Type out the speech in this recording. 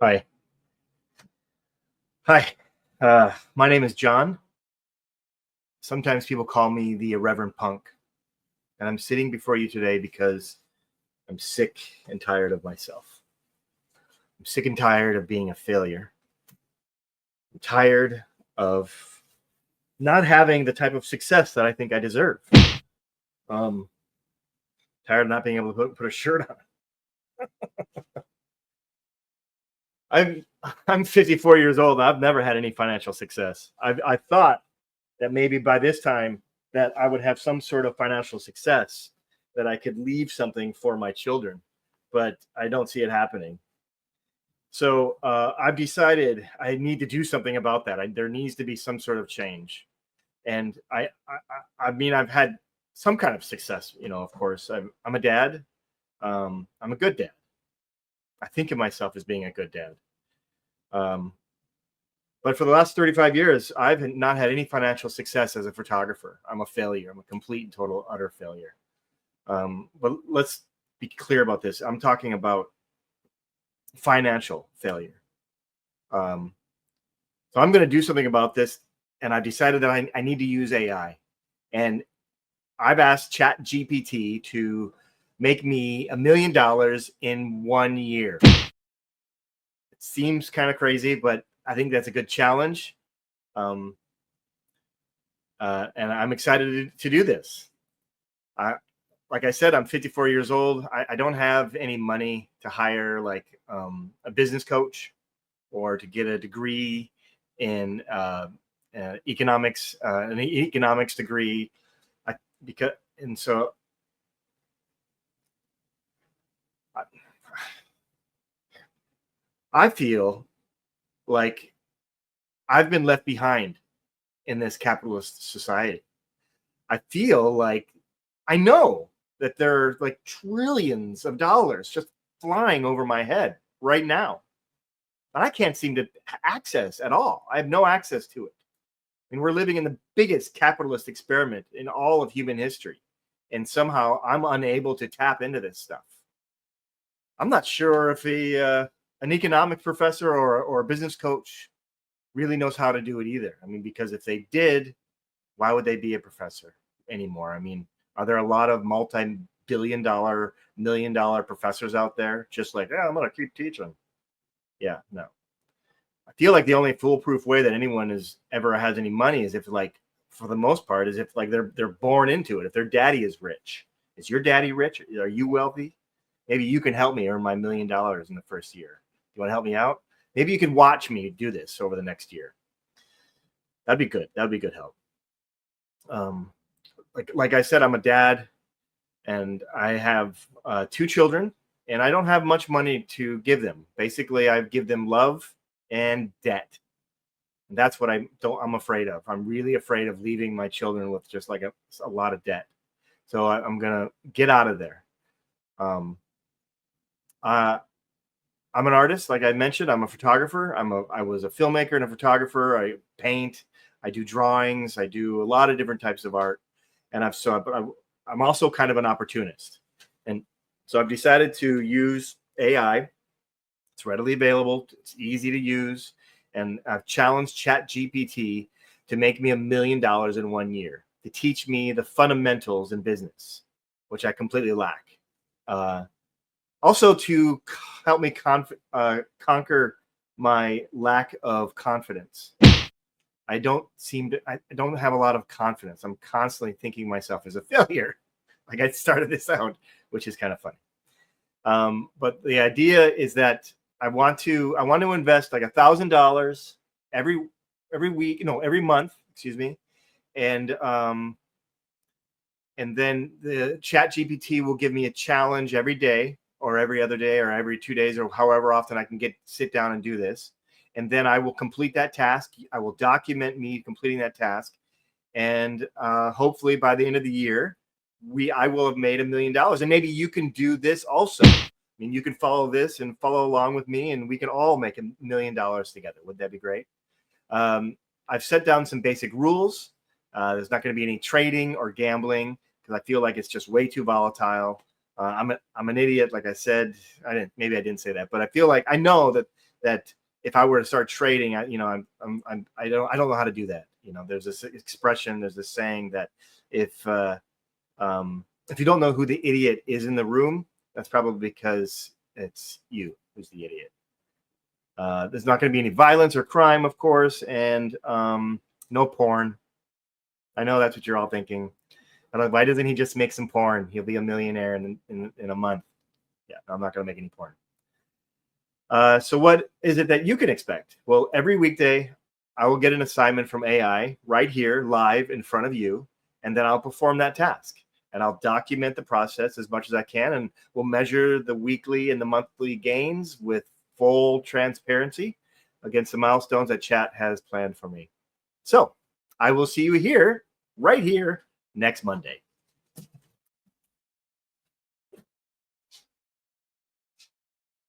Hi. Hi. My name is John. Sometimes people call me the Irreverent Punk. And I'm sitting before you today because I'm sick and tired of myself. I'm sick and tired of being a failure. I'm tired of not having the type of success that I think I deserve. Um, Tired of not being able to put a shirt on. I'm I'm 54 years old. I've never had any financial success. I thought that maybe by this time that I would have some sort of financial success, that I could leave something for my children, but I don't see it happening. So I've decided I need to do something about that. There needs to be some sort of change. And I mean, I've had some kind of success, of course. I'm a dad. I'm a good dad. I think of myself as being a good dad. Um, But for the last 35 years, I've not had any financial success as a photographer. I'm a failure. I'm a complete and total utter failure. But let's be clear about this. I'm talking about financial failure. Um, so I'm going to do something about this, and I've decided that I need to use AI. And I've asked ChatGPT to make me $1 million in 1 year. It seems kind of crazy, but I think that's a good challenge. Um, and I'm excited to do this. Like I said, I'm 54 years old. I don't have any money to hire like a business coach or to get a degree in economics, an economics degree. I, because and so I, I feel like I've been left behind in this capitalist society. I feel like I know that there are like trillions of dollars just flying over my head right now, but I can't seem to access at all. I have no access to it. I mean, we're living in the biggest capitalist experiment in all of human history, and somehow I'm unable to tap into this stuff. I'm not sure if an economics professor or a business coach really knows how to do it either. I mean, because if they did, why would they be a professor anymore? I mean, are there a lot of multi-billion dollar, $1 million professors out there just like, yeah, I'm going to keep teaching? Yeah, no. I feel like the only foolproof way that anyone has ever has any money is if, like, for the most part, is if like they're born into it. If their daddy is rich, is your daddy rich? Are you wealthy? Maybe you can help me earn my $1 million in the first year. You want to help me out? Maybe you can watch me do this over the next year. That'd be good. That'd be good help. Like I said, I'm a dad, and I have 2 children, and I don't have much money to give them. Basically, I give them love and debt. And that's what I'm afraid of. I'm really afraid of leaving my children with just like a lot of debt. So I'm gonna get out of there. Um, uh, I'm an artist, like I mentioned. I'm a photographer. I was a filmmaker and a photographer. I paint. I do drawings. I do a lot of different types of art. And I'm also kind of an opportunist. And so I've decided to use AI. It's readily available. It's easy to use. And I've challenged ChatGPT to make me $1 million in 1 year, to teach me the fundamentals in business, which I completely lack. Also to help me conquer my lack of confidence. I don't have a lot of confidence. I'm constantly thinking myself as a failure. Like I started this out, which is kind of funny. But the idea is that I want to invest like $1,000 every week, every month, excuse me. And then the ChatGPT will give me a challenge every day or every other day or every 2 days or however often I can sit down and do this. And then I will complete that task. I will document me completing that task. And hopefully by the end of the year, I will have made $1 million. And maybe you can do this also. I mean, you can follow this and follow along with me, and we can all make $1 million together. Would that be great? I've set down some basic rules. There's not going to be any trading or gambling because I feel like it's just way too volatile. I'm an idiot, like I said. Maybe I didn't say that, but I feel like I know that that if I were to start trading, I don't know how to do that. There's this expression, there's this saying that if you don't know who the idiot is in the room, that's probably because it's you who's the idiot. There's not going to be any violence or crime, of course, and no porn. I know that's what you're all thinking. Like, why doesn't he just make some porn? He'll be a millionaire in a month. Yeah, I'm not going to make any porn. So what is it that you can expect? Well, every weekday, I will get an assignment from AI right here, live in front of you, and then I'll perform that task. And I'll document the process as much as I can, and we'll measure the weekly and the monthly gains with full transparency against the milestones that Chat has planned for me. So I will see you here, right here, next Monday.